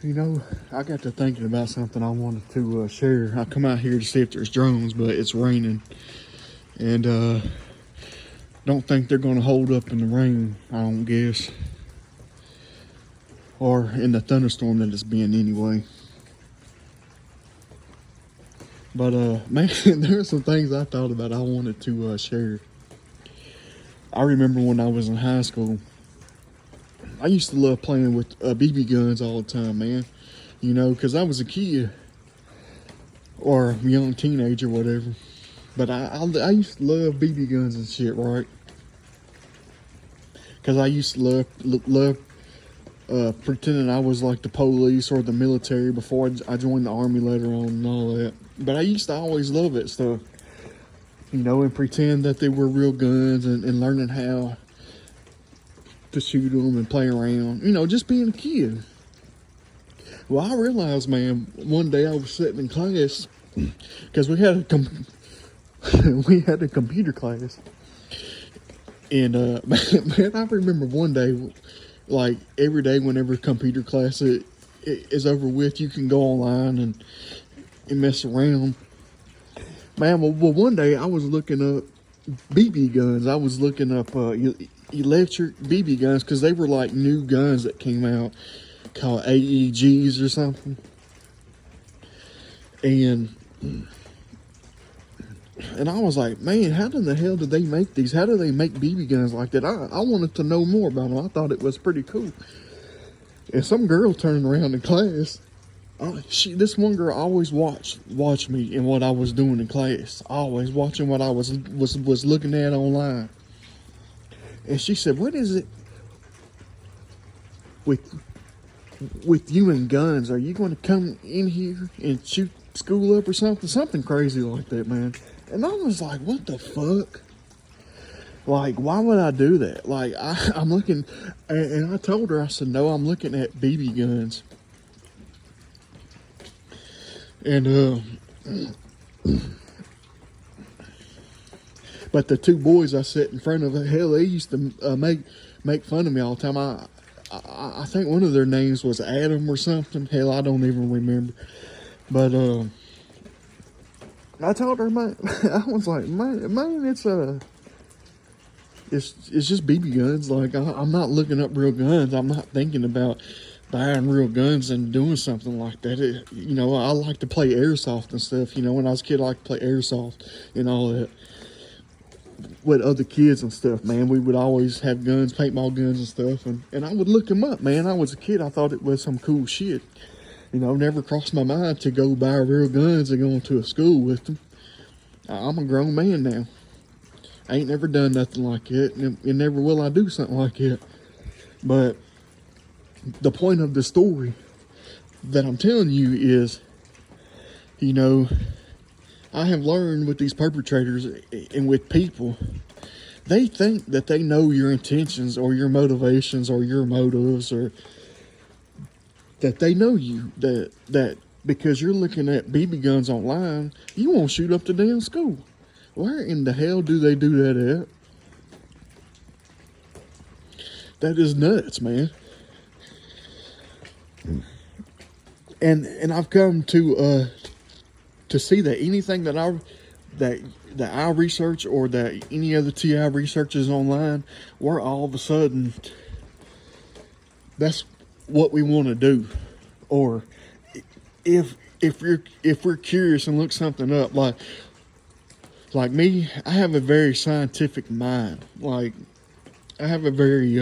You know, I got to thinking about something I wanted to share. I come out here to see if there's drones, but it's raining. And don't think they're going to hold up in the rain, I don't guess. Or in the thunderstorm that it's been anyway. But man, there are some things I thought about I wanted to share. I remember when I was in high school, I used to love playing with BB guns all the time, man. You know, because I was a kid or a young teenager, whatever. But I used to love BB guns and shit, right? Because I used to love pretending I was like the police or the military before I joined the army later on and all that. But I used to always love that stuff, you know, and pretend that they were real guns and learning how to shoot them and play around, you know, just being a kid. Well, I realized, man, one day I was sitting in class because we had a computer class, and man, I remember one day, like every day, whenever computer class is over with, you can go online and mess around. Man, well, one day I was looking up BB guns. I was looking up electric BB guns because they were like new guns that came out called AEGs or something. And I was like, man, how in the hell did they make these? How do they make BB guns like that? I wanted to know more about them. I thought it was pretty cool. And some girl turned around in class. This one girl always watched me and what I was doing in class. Always watching what I was looking at online. And she said, "What is it with you and guns? Are you going to come in here and shoot school up or something?" Something crazy like that, man. And I was like, what the fuck? Like, why would I do that? Like, I'm looking, and I told her, I said, no, I'm looking at BB guns. And, but the two boys I sat in front of, hell, they used to make fun of me all the time. I think one of their names was Adam or something. Hell, I don't even remember. But I told her, man, I was like, man, it's just BB guns. Like, I'm not looking up real guns. I'm not thinking about buying real guns and doing something like that. You know, I like to play airsoft and stuff. You know, when I was a kid, I liked to play airsoft and all that with other kids and stuff, man. We would always have guns, paintball guns and stuff. And I would look them up, man. I was a kid. I thought it was some cool shit. You know, never crossed my mind to go buy real guns and go into a school with them. I'm a grown man now. I ain't never done nothing like it, and never will I do something like it. But the point of the story that I'm telling you is, you know, I have learned with these perpetrators and with people, they think that they know your intentions or your motivations or your motives, or that they know you, that because you're looking at BB guns online, you won't shoot up the damn school. Where in the hell do they do that at? That is nuts, man. And I've come to see that anything that I research or that any other TI researches online, we're all of a sudden, that's what we want to do. Or if we're curious and look something up, like me, I have a very scientific mind. Like, I have a very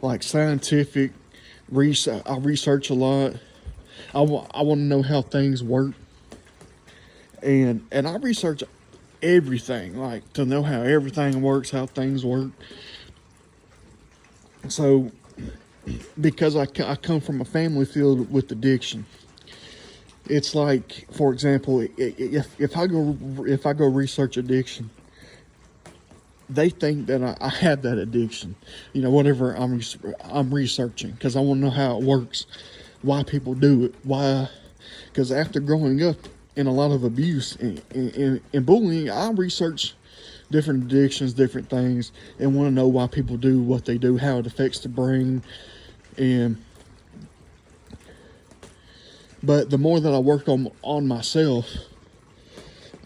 like scientific research. I research a lot. I want to know how things work, and I research everything, like to know how everything works, how things work. So, because I come from a family filled with addiction, it's like, for example, if I go research addiction, they think that I have that addiction, you know, whatever I'm researching, because I want to know how it works, why people do it, why. Because after growing up in a lot of abuse and bullying, I research different addictions, different things, and want to know why people do what they do, how it affects the brain, and But the more that I work on myself,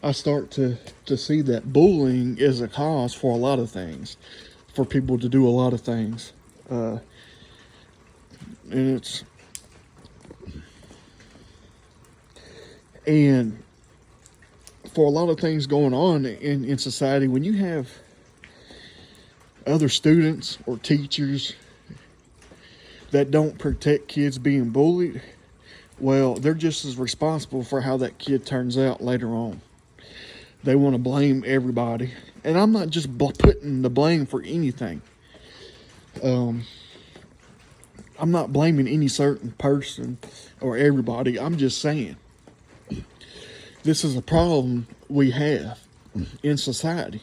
I start to see that bullying is a cause for a lot of things, for people to do a lot of things. And it's, and for a lot of things going on in society, when you have other students or teachers that don't protect kids being bullied, well, they're just as responsible for how that kid turns out later on. They want to blame everybody. And I'm not just putting the blame for anything. I'm not blaming any certain person or everybody. I'm just saying this is a problem we have in society.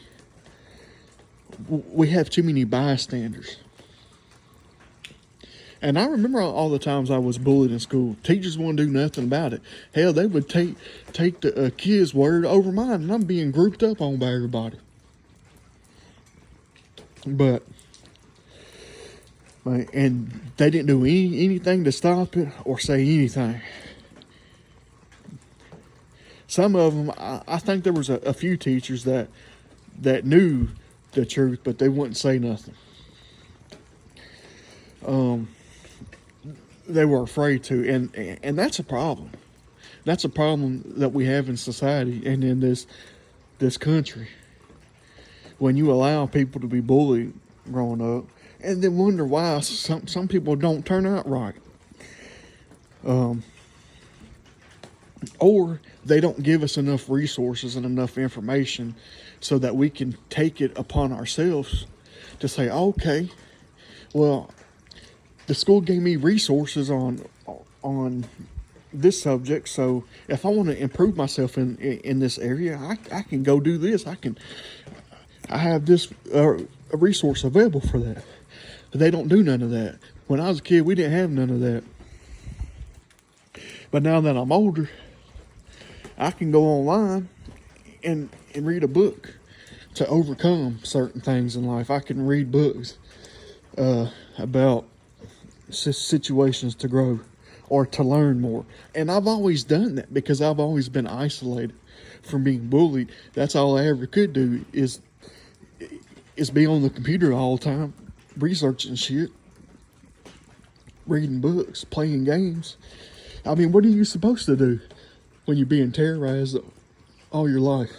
We have too many bystanders. And I remember all the times I was bullied in school. Teachers wouldn't do nothing about it. Hell, they would take the kid's word over mine, and I'm being grouped up on by everybody. But, and they didn't do anything to stop it or say anything. Some of them, I think there was a few teachers that knew the truth, but they wouldn't say nothing. They were afraid to, and that's a problem. That's a problem that we have in society and in this country. When you allow people to be bullied growing up, and then wonder why some people don't turn out right, or they don't give us enough resources and enough information so that we can take it upon ourselves to say, okay, well, the school gave me resources on this subject, so if I want to improve myself in this area, I can go do this. I have this a resource available for that. But they don't do none of that. When I was a kid, we didn't have none of that. But now that I'm older, I can go online and read a book to overcome certain things in life. I can read books about situations to grow or to learn more. And I've always done that because I've always been isolated from being bullied. That's all I ever could do is be on the computer all the time, researching shit, reading books, playing games. I mean, what are you supposed to do when you're being terrorized all your life?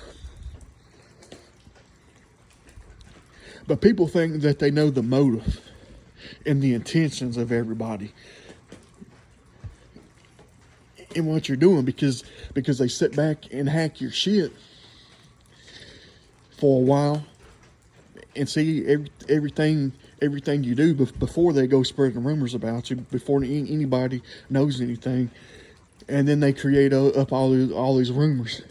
But people think that they know the motive and the intentions of everybody in what you're doing because they sit back and hack your shit for a while and see everything you do before they go spreading rumors about you, before anybody knows anything, and then they create up all these rumors.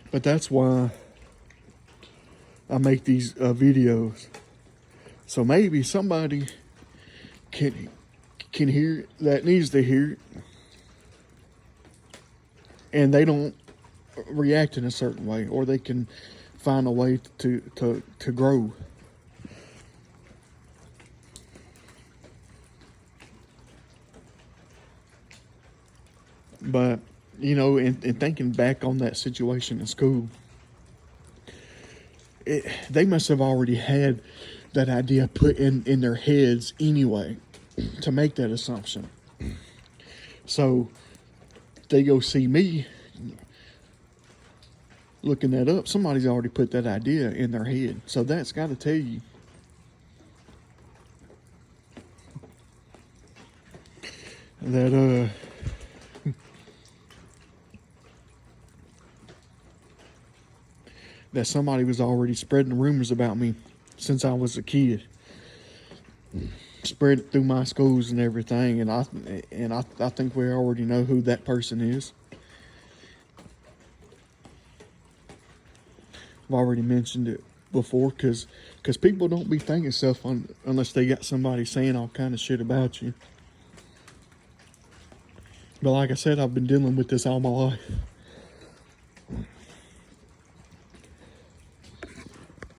But that's why I make these videos. So maybe somebody can hear it, that needs to hear it, and they don't react in a certain way, or they can find a way to grow. But, you know, in thinking back on that situation in school, they must have already had that idea put in their heads anyway to make that assumption. So they go see me looking that up. Somebody's already put that idea in their head. So that's got to tell you that that somebody was already spreading rumors about me since I was a kid, spread it through my schools and everything. And I think we already know who that person is. I've already mentioned it before because people don't be thinking stuff unless they got somebody saying all kind of shit about you. But like I said, I've been dealing with this all my life.